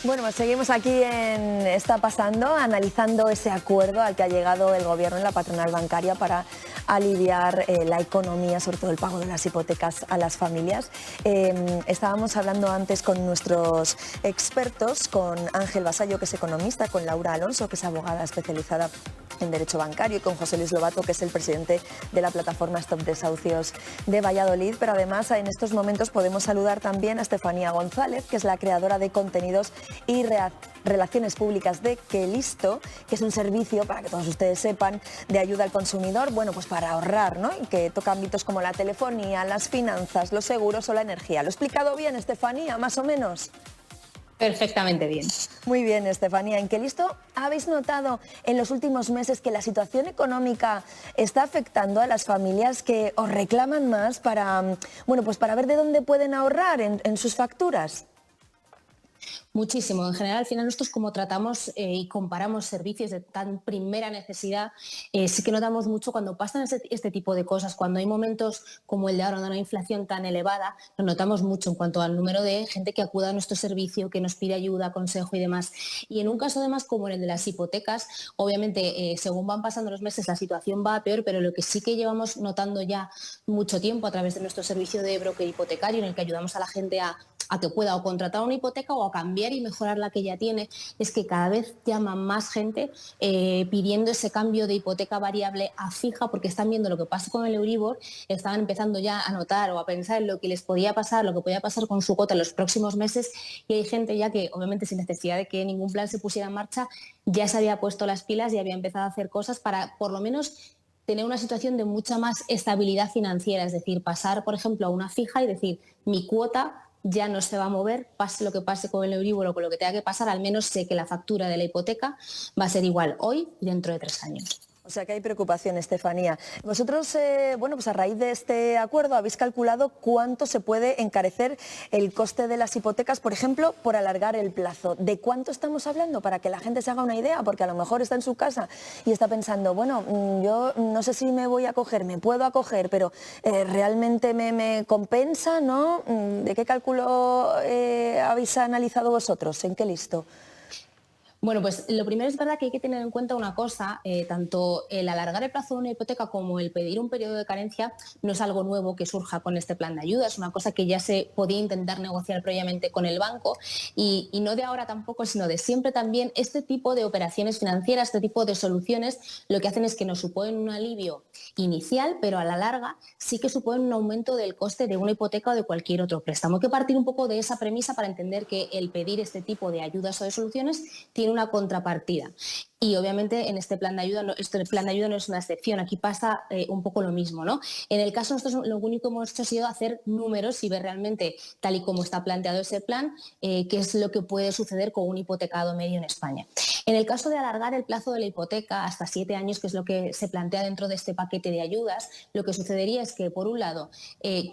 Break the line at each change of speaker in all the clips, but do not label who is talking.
Bueno, pues seguimos aquí en Está Pasando, analizando ese acuerdo al que ha llegado el Gobierno y la patronal bancaria para aliviar la economía, sobre todo el pago de las hipotecas a las familias. Estábamos hablando antes con nuestros expertos, con Ángel Basallo, que es economista, con Laura Alonso, que es abogada especializada en Derecho Bancario, y con José Luis Lobato, que es el presidente de la plataforma Stop Desahucios de Valladolid. Pero además en estos momentos podemos saludar también a Estefanía González, que es la creadora de contenidos y relaciones públicas de Que Listo, que es un servicio, para que todos ustedes sepan, de ayuda al consumidor, bueno, pues para ahorrar, ¿no? Y que toca ámbitos como la telefonía, las finanzas, los seguros o la energía. ¿Lo he explicado bien, Estefanía, más o menos?
Perfectamente bien.
Muy bien, Estefanía. ¿En Qué Listo habéis notado en los últimos meses que la situación económica está afectando a las familias que os reclaman más para, bueno, pues para ver de dónde pueden ahorrar en sus facturas?
Muchísimo. En general, al final nosotros como tratamos y comparamos servicios de tan primera necesidad, sí que notamos mucho cuando pasan este tipo de cosas, cuando hay momentos como el de ahora, de una inflación tan elevada, lo notamos mucho en cuanto al número de gente que acuda a nuestro servicio, que nos pide ayuda, consejo y demás. Y en un caso además como en el de las hipotecas, obviamente según van pasando los meses la situación va a peor, pero lo que sí que llevamos notando ya mucho tiempo a través de nuestro servicio de broker hipotecario, en el que ayudamos a la gente a que pueda o contratar una hipoteca o a cambiar y mejorar la que ya tiene, es que cada vez llama más gente pidiendo ese cambio de hipoteca variable a fija, porque están viendo lo que pasa con el Euribor, estaban empezando ya a notar o a pensar en lo que les podía pasar, lo que podía pasar con su cuota en los próximos meses, y hay gente ya que, obviamente sin necesidad de que ningún plan se pusiera en marcha, ya se había puesto las pilas y había empezado a hacer cosas para, por lo menos, tener una situación de mucha más estabilidad financiera, es decir, pasar, por ejemplo, a una fija y decir, mi cuota ya no se va a mover, pase lo que pase con el Euribor o con lo que tenga que pasar, al menos sé que la factura de la hipoteca va a ser igual hoy y dentro de 3 años.
O sea que hay preocupación, Estefanía. Vosotros, bueno, pues a raíz de este acuerdo habéis calculado cuánto se puede encarecer el coste de las hipotecas, por ejemplo, por alargar el plazo. ¿De cuánto estamos hablando? Para que la gente se haga una idea, porque a lo mejor está en su casa y está pensando, bueno, yo no sé si me voy a acoger, me puedo acoger, pero realmente me compensa, ¿no? ¿De qué cálculo habéis analizado vosotros? ¿En Qué Listo?
Bueno, pues lo primero es verdad que hay que tener en cuenta una cosa, tanto el alargar el plazo de una hipoteca como el pedir un periodo de carencia no es algo nuevo que surja con este plan de ayuda, es una cosa que ya se podía intentar negociar previamente con el banco y no de ahora tampoco, sino de siempre también. Este tipo de operaciones financieras, este tipo de soluciones, lo que hacen es que nos suponen un alivio inicial, pero a la larga sí que suponen un aumento del coste de una hipoteca o de cualquier otro préstamo. Hay que partir un poco de esa premisa para entender que el pedir este tipo de ayudas o de soluciones tiene una contrapartida. Y obviamente en este plan de ayuda, este plan de ayuda no es una excepción, aquí pasa un poco lo mismo, ¿no? En el caso nosotros lo único que hemos hecho ha sido hacer números y ver realmente, tal y como está planteado ese plan, qué es lo que puede suceder con un hipotecado medio en España. En el caso de alargar el plazo de la hipoteca hasta 7 años, que es lo que se plantea dentro de este paquete de ayudas, lo que sucedería es que, por un lado,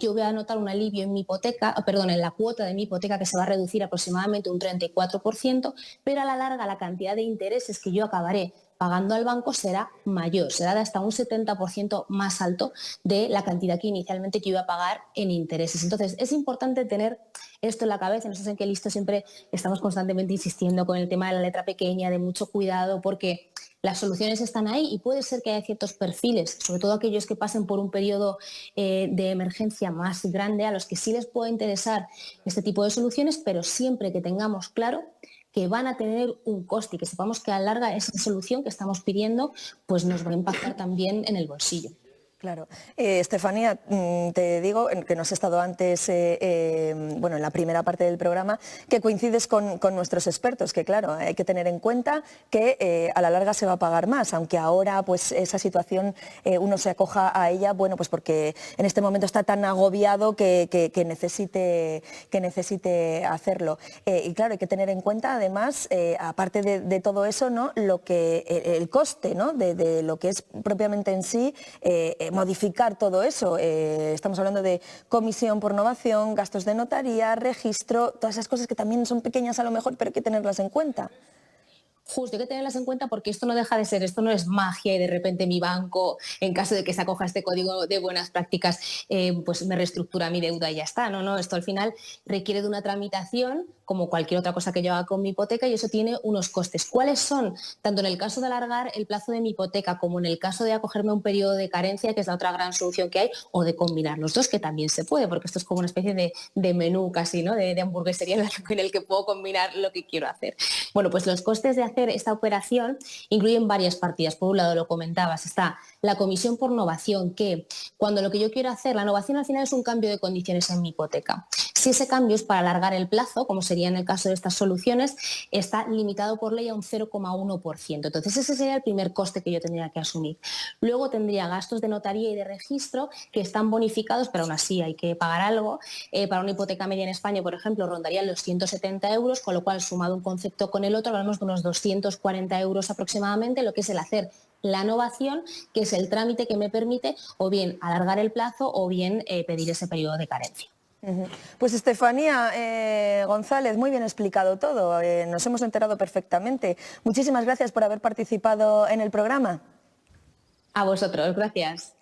yo voy a notar un alivio en mi hipoteca, perdón, en la cuota de mi hipoteca, que se va a reducir aproximadamente un 34%, pero a la larga la cantidad de intereses que yo acabaré pagando al banco será mayor, será de hasta un 70% más alto de la cantidad que inicialmente yo iba a pagar en intereses. Entonces, es importante tener esto en la cabeza. Nosotros en Qué Listo siempre estamos constantemente insistiendo con el tema de la letra pequeña, de mucho cuidado, porque las soluciones están ahí y puede ser que haya ciertos perfiles, sobre todo aquellos que pasen por un periodo de emergencia más grande, a los que sí les puede interesar este tipo de soluciones, pero siempre que tengamos claro que van a tener un coste y que sepamos que a la larga esa solución que estamos pidiendo pues nos va a impactar también en el bolsillo.
Claro. Estefanía, te digo que nos has estado antes, bueno, en la primera parte del programa, que coincides con nuestros expertos, que claro, hay que tener en cuenta que a la larga se va a pagar más, aunque ahora pues esa situación uno se acoja a ella, bueno, pues porque en este momento está tan agobiado que necesite hacerlo. Y claro, hay que tener en cuenta además, aparte de todo eso, ¿no? Lo que el coste, ¿no? de lo que es propiamente en sí, modificar todo eso. Estamos hablando de comisión por novación, gastos de notaría, registro, todas esas cosas que también son pequeñas a lo mejor, pero hay que tenerlas en cuenta.
Justo, hay que tenerlas en cuenta porque esto no deja de ser, esto no es magia y de repente mi banco, en caso de que se acoja a este código de buenas prácticas, pues me reestructura mi deuda y ya está. No, no, esto al final requiere de una tramitación como cualquier otra cosa que yo haga con mi hipoteca y eso tiene unos costes. ¿Cuáles son? Tanto en el caso de alargar el plazo de mi hipoteca como en el caso de acogerme a un periodo de carencia, que es la otra gran solución que hay, o de combinar los dos, que también se puede, porque esto es como una especie de menú casi, ¿no? De hamburguesería en el que puedo combinar lo que quiero hacer. Bueno, pues los costes de hacer esta operación incluyen varias partidas. Por un lado, lo comentabas, está la comisión por novación, que cuando lo que yo quiero hacer, la novación al final es un cambio de condiciones en mi hipoteca. Si ese cambio es para alargar el plazo, como sería en el caso de estas soluciones, está limitado por ley a un 0,1%. Entonces ese sería el primer coste que yo tendría que asumir. Luego tendría gastos de notaría y de registro que están bonificados, pero aún así hay que pagar algo. Para una hipoteca media en España, por ejemplo, rondarían los 170 euros, con lo cual sumado un concepto con el otro, hablamos de unos 240 euros aproximadamente, lo que es el hacer la novación, que es el trámite que me permite o bien alargar el plazo o bien pedir ese periodo de carencia.
Pues Estefanía González, muy bien explicado todo, nos hemos enterado perfectamente. Muchísimas gracias por haber participado en el programa.
A vosotros, gracias.